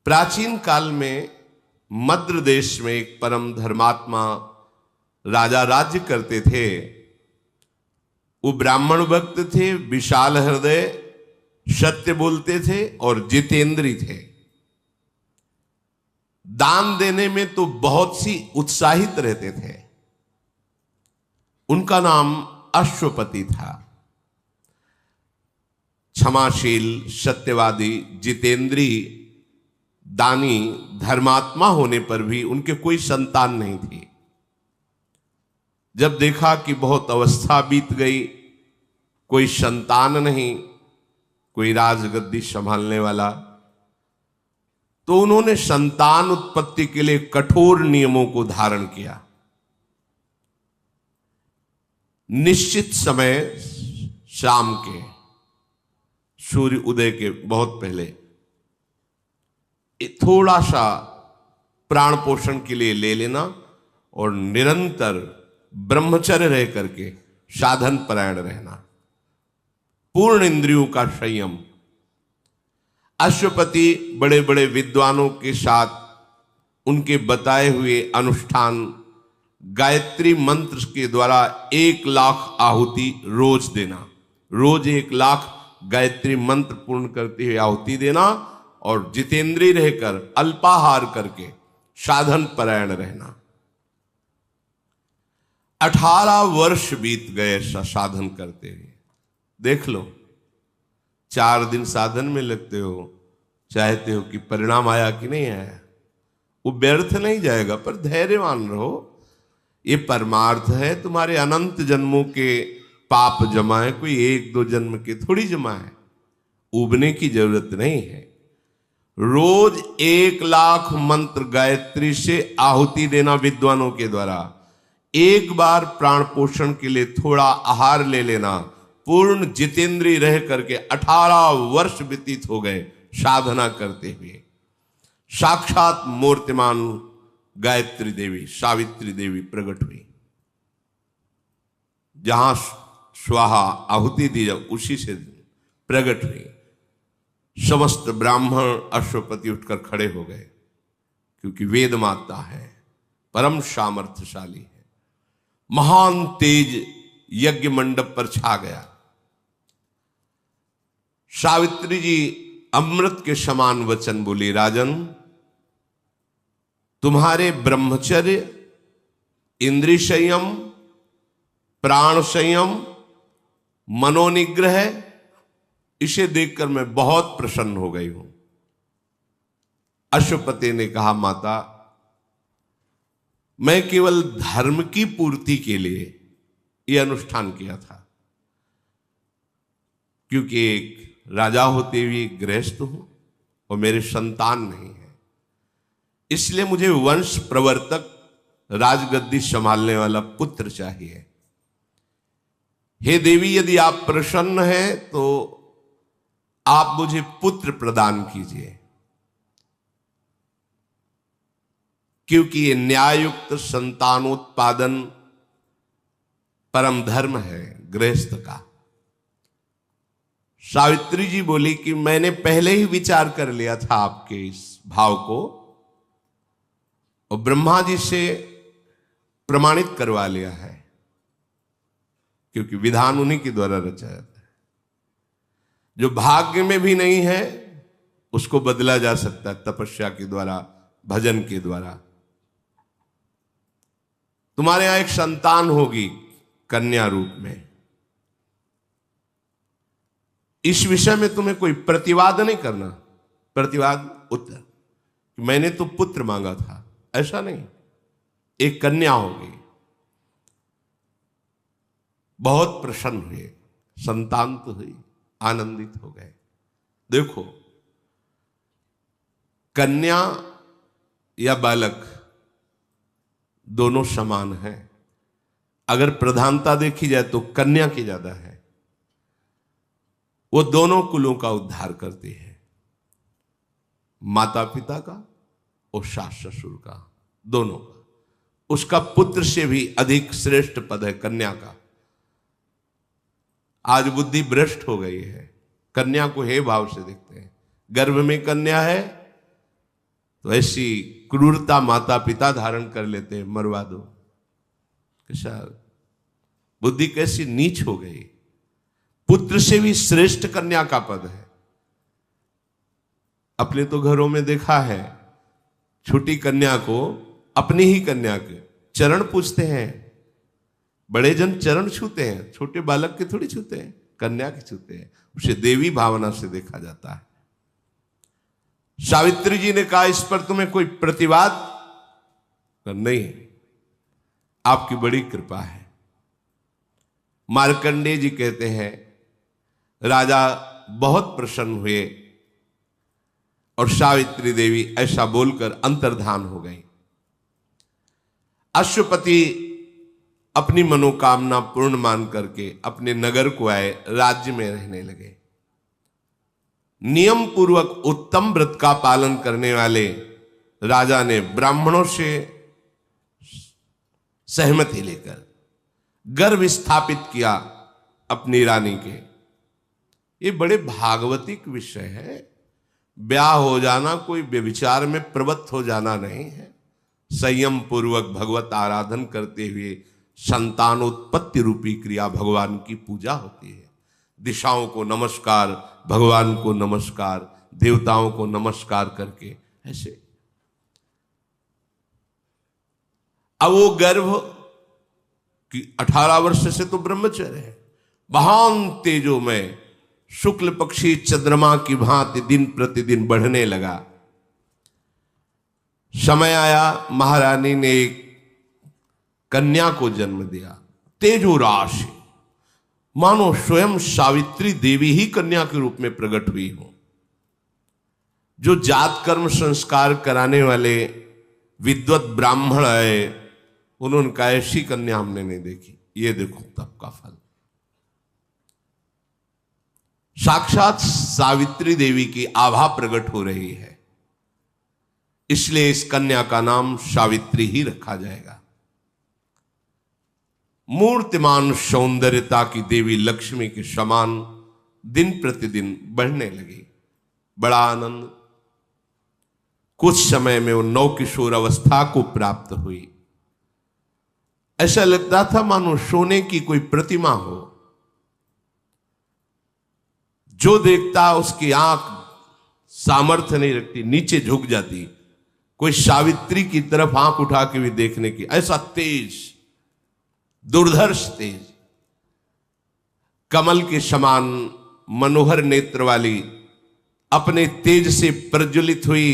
प्राचीन काल में मद्र देश में एक परम धर्मात्मा राजा राज्य करते थे। वो ब्राह्मण भक्त थे, विशाल हृदय, सत्य बोलते थे और जितेंद्री थे। दान देने में तो बहुत सी उत्साहित रहते थे। उनका नाम अश्वपति था। क्षमाशील, सत्यवादी, जितेंद्री, दानी, धर्मात्मा होने पर भी उनके कोई संतान नहीं थी। जब देखा कि बहुत अवस्था बीत गई, कोई संतान नहीं, कोई राजगद्दी संभालने वाला, तो उन्होंने संतान उत्पत्ति के लिए कठोर नियमों को धारण किया। निश्चित समय शाम के सूर्य उदय के बहुत पहले थोड़ा सा प्राण पोषण के लिए ले लेना और निरंतर ब्रह्मचर्य रह करके साधन परायण रहना, पूर्ण इंद्रियों का संयम। अश्वपति बड़े बड़े विद्वानों के साथ उनके बताए हुए अनुष्ठान गायत्री मंत्र के द्वारा 1,00,000 आहुति रोज देना, रोज 1,00,000 गायत्री मंत्र पूर्ण करते हुए आहुति देना और जितेंद्रीय रहकर अल्पाहार करके साधन परायण रहना। 18 वर्ष बीत गए साधन करते हुए। देख लो, 4 दिन साधन में लगते हो, चाहते हो कि परिणाम आया कि नहीं आया। वो व्यर्थ नहीं जाएगा, पर धैर्यवान रहो। ये परमार्थ है, तुम्हारे अनंत जन्मों के पाप जमा है, कोई 1-2 जन्म के थोड़ी जमा है। उबने की जरूरत नहीं है। रोज 1,00,000 मंत्र गायत्री से आहुति देना विद्वानों के द्वारा, एक बार प्राण पोषण के लिए थोड़ा आहार ले लेना, पूर्ण जितेंद्रीय रह करके 18 वर्ष व्यतीत हो गए साधना करते हुए। साक्षात मूर्तिमान गायत्री देवी, सावित्री देवी प्रकट हुई। जहां स्वाहा आहुति दी जाए उसी से प्रकट हुई। समस्त ब्राह्मण अश्वपति उठकर खड़े हो गए, क्योंकि वेद माता है, परम सामर्थ्यशाली है। महान तेज यज्ञ मंडप पर छा गया। सावित्री जी अमृत के समान वचन बोली, राजन, तुम्हारे ब्रह्मचर्य, इंद्रिय संयम, प्राण संयम, मनोनिग्रह, इसे देखकर मैं बहुत प्रसन्न हो गई हूं। अश्वपति ने कहा, माता, मैं केवल धर्म की पूर्ति के लिए यह अनुष्ठान किया था, क्योंकि एक राजा होते हुए गृहस्थ हूं और मेरे संतान नहीं है, इसलिए मुझे वंश प्रवर्तक, राजगद्दी संभालने वाला पुत्र चाहिए। हे देवी, यदि आप प्रसन्न हैं तो आप मुझे पुत्र प्रदान कीजिए, क्योंकि ये न्यायुक्त संतानोत्पादन परम धर्म है गृहस्थ का। सावित्री जी बोली कि मैंने पहले ही विचार कर लिया था आपके इस भाव को, और ब्रह्मा जी से प्रमाणित करवा लिया है, क्योंकि विधान उन्हीं के द्वारा रचा जाता है। जो भाग्य में भी नहीं है उसको बदला जा सकता है तपस्या के द्वारा, भजन के द्वारा। तुम्हारे यहां एक संतान होगी कन्या रूप में। इस विषय में तुम्हें कोई प्रतिवाद नहीं करना। प्रतिवाद उत्तर, मैंने तो पुत्र मांगा था, ऐसा नहीं, एक कन्या होगी। बहुत प्रसन्न हुए, संतान तो हुई, आनंदित हो गए। देखो, कन्या या बालक दोनों समान है। अगर प्रधानता देखी जाए तो कन्या की ज्यादा है। वो दोनों कुलों का उद्धार करती है, माता पिता का और सास ससुर का, दोनों का। उसका पुत्र से भी अधिक श्रेष्ठ पद है कन्या का। आज बुद्धि भ्रष्ट हो गई है, कन्या को हे भाव से देखते हैं। गर्भ में कन्या है तो ऐसी क्रूरता माता पिता धारण कर लेते हैं, मरवा दो। कैसा बुद्धि कैसी नीच हो गई। पुत्र से भी श्रेष्ठ कन्या का पद है। अपने तो घरों में देखा है, छोटी कन्या को अपनी ही कन्या के चरण पूछते हैं। बड़े जन चरण छूते हैं, छोटे बालक के थोड़ी छूते हैं, कन्या के छूते हैं। उसे देवी भावना से देखा जाता है। सावित्री जी ने कहा, इस पर तुम्हें कोई प्रतिवाद नहीं, आपकी बड़ी कृपा है। मार्कंडेय जी कहते हैं, राजा बहुत प्रसन्न हुए और सावित्री देवी ऐसा बोलकर अंतर्धान हो गई। अश्वपति अपनी मनोकामना पूर्ण मान करके अपने नगर को आए, राज्य में रहने लगे। नियम पूर्वक उत्तम व्रत का पालन करने वाले राजा ने ब्राह्मणों से सहमति लेकर गर्भ स्थापित किया अपनी रानी के। ये बड़े भागवतिक विषय है। ब्याह हो जाना कोई व्यभिचार में प्रवृत्त हो जाना नहीं है। संयम पूर्वक भगवत आराधन करते हुए संतानोत्पत्ति रूपी क्रिया भगवान की पूजा होती है। दिशाओं को नमस्कार, भगवान को नमस्कार, देवताओं को नमस्कार करके ऐसे। अब वो गर्भ कि 18 वर्ष से तो ब्रह्मचर्य है, महान तेजो में शुक्ल पक्षी चंद्रमा की भांति दिन प्रतिदिन बढ़ने लगा। समय आया, महारानी ने एक कन्या को जन्म दिया। तेजो राशि, मानो स्वयं सावित्री देवी ही कन्या के रूप में प्रकट हुई हो। जो जात कर्म संस्कार कराने वाले विद्वत ब्राह्मण आए, उन्होंने कहा ऐसी कन्या हमने नहीं देखी। ये देखो तब का फल। साक्षात सावित्री देवी की आभा प्रकट हो रही है, इसलिए इस कन्या का नाम सावित्री ही रखा जाएगा। मूर्तिमान सौंदर्यता की देवी लक्ष्मी के समान दिन प्रतिदिन बढ़ने लगी। बड़ा आनंद। कुछ समय में वो नौ किशोर अवस्था को प्राप्त हुई। ऐसा लगता था मानो सोने की कोई प्रतिमा हो। जो देखता उसकी आंख सामर्थ्य नहीं रखती, नीचे झुक जाती। कोई सावित्री की तरफ आंख उठा के भी देखने की, ऐसा तेज, दुर्धर्ष तेज, कमल के समान मनोहर नेत्र वाली, अपने तेज से प्रज्वलित हुई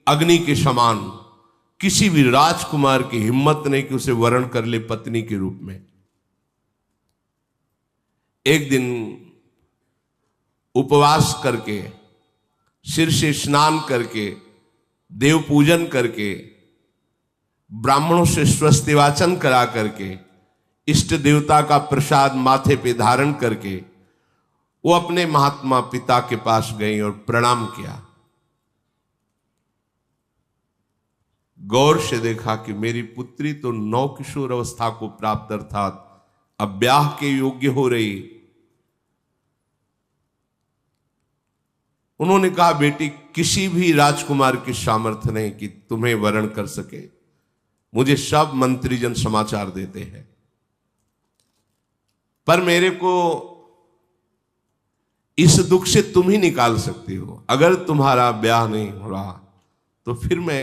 अग्नि के समान। किसी भी राजकुमार की हिम्मत नहीं कि उसे वरण कर ले पत्नी के रूप में। एक दिन उपवास करके, सिर से स्नान करके, देव पूजन करके, ब्राह्मणों से स्वस्ति वाचन करा करके, इष्ट देवता का प्रसाद माथे पे धारण करके वो अपने महात्मा पिता के पास गई और प्रणाम किया। गौर से देखा कि मेरी पुत्री तो नौ किशोर अवस्था को प्राप्त, अर्थात अब ब्याह के योग्य हो रही। उन्होंने कहा, बेटी किसी भी राजकुमार की सामर्थ्य नहीं कि तुम्हें वरण कर सके। मुझे सब मंत्रीजन समाचार देते हैं, पर मेरे को इस दुख से तुम ही निकाल सकती हो। अगर तुम्हारा ब्याह नहीं हो रहा तो फिर मैं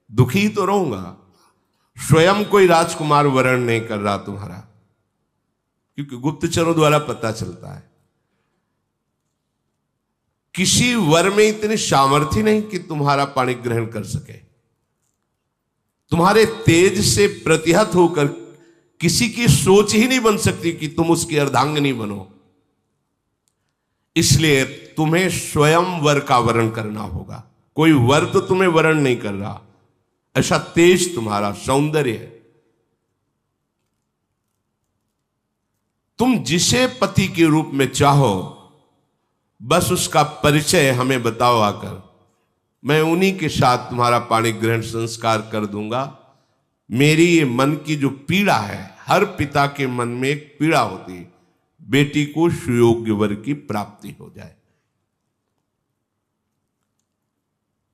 दुखी तो रहूंगा। स्वयं कोई राजकुमार वरण नहीं कर रहा तुम्हारा, क्योंकि गुप्तचरों द्वारा पता चलता है। किसी वर में इतनी सामर्थ्य नहीं कि तुम्हारा पाणी ग्रहण कर सके। तुम्हारे तेज से प्रतिहत होकर किसी की सोच ही नहीं बन सकती कि तुम उसकी अर्धांगिनी बनो। इसलिए तुम्हें स्वयं वर का वरण करना होगा। कोई वर तो तुम्हें वरण नहीं कर रहा, ऐसा तेज तुम्हारा सौंदर्य है। तुम जिसे पति के रूप में चाहो, बस उसका परिचय हमें बताओ आकर। मैं उन्हीं के साथ तुम्हारा पाणी ग्रहण संस्कार कर दूंगा। मेरी ये मन की जो पीड़ा है, हर पिता के मन में एक पीड़ा होती है, बेटी को सुयोग्य वर की प्राप्ति हो जाए।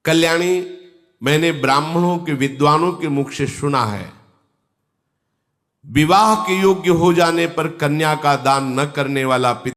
कल्याणी मैंने ब्राह्मणों के विद्वानों के मुख से सुना है, विवाह के योग्य हो जाने पर कन्या का दान न करने वाला पिता